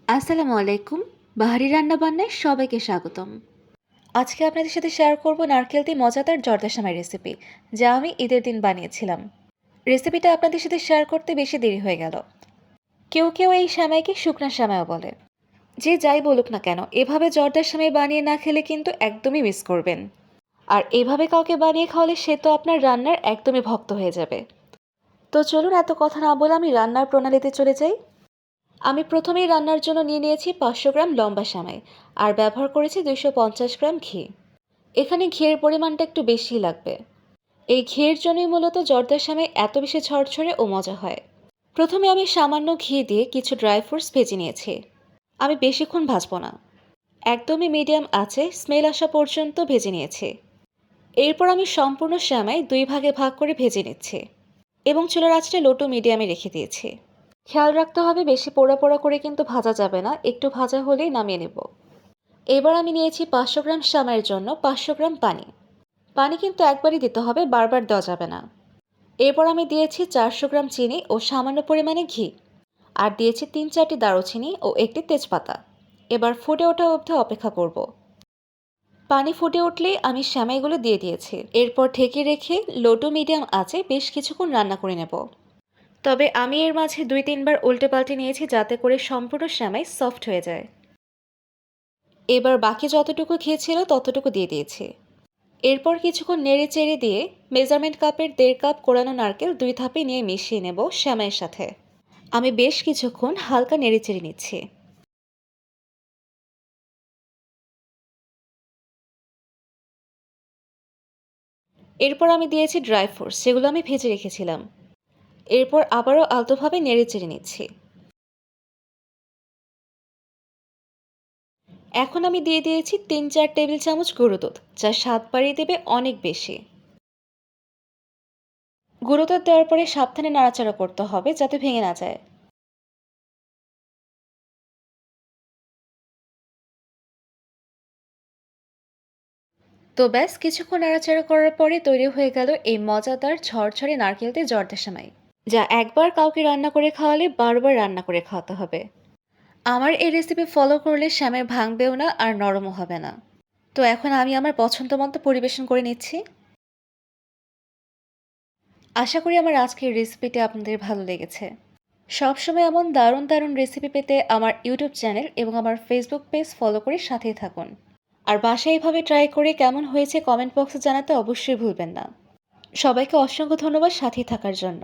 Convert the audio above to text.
আসসালামু আলাইকুম। বাহারি রান্নাবান্নায় সবাইকে স্বাগতম। আজকে আপনাদের সাথে শেয়ার করব নারকেল দিয়ে মজাদার জর্দা সেমাই রেসিপি, যা আমি ঈদের দিন বানিয়েছিলাম। রেসিপিটা আপনাদের সাথে শেয়ার করতে বেশি দেরি হয়ে গেল। কেউ কেউ এই সেমাইকে শুকনা সেমাইও বলে। যে যাই বলুক না কেন, এভাবে জর্দার সেমাই বানিয়ে না খেলে কিন্তু একদমই মিস করবেন। আর এভাবে কাউকে বানিয়ে খাওয়ালে সে তো আপনার রান্নার একদমই ভক্ত হয়ে যাবে। তো চলুন এত কথা না বলে আমি রান্নার প্রণালীতে চলে যাই। আমি প্রথমেই রান্নার জন্য নিয়ে নিয়েছি 500 গ্রাম লম্বা সেমাই আর ব্যবহার করেছি 250 গ্রাম ঘি। এখানে ঘিয়ের পরিমাণটা একটু বেশিই লাগবে। এই ঘিয়ের জন্যই মূলত জর্দা সেমাই এত বেশি ঝরঝরে ও মজা হয়। প্রথমে আমি সামান্য ঘি দিয়ে কিছু ড্রাই ফ্রুটস ভেজে নিয়েছি। আমি বেশিক্ষণ ভাজবো না, একদমই মিডিয়াম আঁচে স্মেল আসা পর্যন্ত ভেজে নিয়েছি। এরপর আমি সম্পূর্ণ সেমাই 2 ভাগে ভাগ করে ভেজে নিচ্ছি এবং চুলার আঁচটা লো টু মিডিয়ামে রেখে দিয়েছি। খেয়াল রাখতে হবে বেশি পোড়া পোড়া করে কিন্তু ভাজা যাবে না, একটু ভাজা হলেই নামিয়ে নেব। এবার আমি নিয়েছি 500 গ্রাম সেমাইয়ের জন্য 500 গ্রাম পানি। পানি কিন্তু একবারই দিতে হবে, বারবার দেওয়া যাবে না। এরপর আমি দিয়েছি 400 গ্রাম চিনি ও সামান্য পরিমাণে ঘি, আর দিয়েছি 3-4টি দারুচিনি ও একটি তেজপাতা। এবার ফুটে ওঠা অবধি অপেক্ষা করব। পানি ফুটে উঠলেই আমি সেমাইগুলো দিয়ে দিয়েছি। এরপর ঢেকে রেখে লো টু মিডিয়াম আঁচে বেশ কিছুক্ষণ রান্না করে নেব। তবে আমি এর মাঝে 2-3 বার উল্টে পাল্টে নিয়েছি, যাতে করে সম্পূর্ণ সেমাই সফট হয়ে যায়। এবার বাকি যতটুকু ঘি ছিল ততটুকু দিয়ে দিয়েছি। এরপর কিছুক্ষণ নেড়ে চেড়ে দিয়ে মেজারমেন্ট কাপের 1.5 কাপ কোরানো নারকেল 2 ধাপে নিয়ে মিশিয়ে নেব সেমাইয়ের সাথে। আমি বেশ কিছুক্ষণ হালকা নেড়ে চেড়ে নিচ্ছি। এরপর আমি দিয়েছি ড্রাই ফ্রুটস, যেগুলো আমি ভেজে রেখেছিলাম। এরপর আবারও আলতোভাবে নেড়ে চেড়ে নিচ্ছি। এখন আমি দিয়ে দিয়েছি 3-4 টেবিল চামচ গুঁড়ো দুধ, যা স্বাদ বাড়িয়ে দেবে অনেক বেশি। গুঁড়ো দুধ দেওয়ার পরে সাবধানে নাড়াচাড়া করতে হবে যাতে ভেঙে না যায়। তো ব্যাস কিছুক্ষণ নাড়াচাড়া করার পরে তৈরি হয়ে গেল এই মজাদার ঝরঝরে নারকেল দিয়ে জর্দা সেমাই, যা একবার কাউকে রান্না করে খাওয়ালে বারবার রান্না করে খাওয়াতে হবে। আমার এই রেসিপি ফলো করলে সেমাই ভাঙবেও না আর নরমও হবে না। তো এখন আমি আমার পছন্দ মতো পরিবেশন করে নিচ্ছি। আশা করি আমার আজকের রেসিপিটি আপনাদের ভালো লেগেছে। সবসময় এমন দারুণ দারুণ রেসিপি পেতে আমার ইউটিউব চ্যানেল এবং আমার ফেসবুক পেজ ফলো করে সাথেই থাকুন। আর বাসায় এভাবে ট্রাই করে কেমন হয়েছে কমেন্ট বক্সে জানাতে অবশ্যই ভুলবেন না। সবাইকে অসংখ্য ধন্যবাদ সাথেই থাকার জন্য।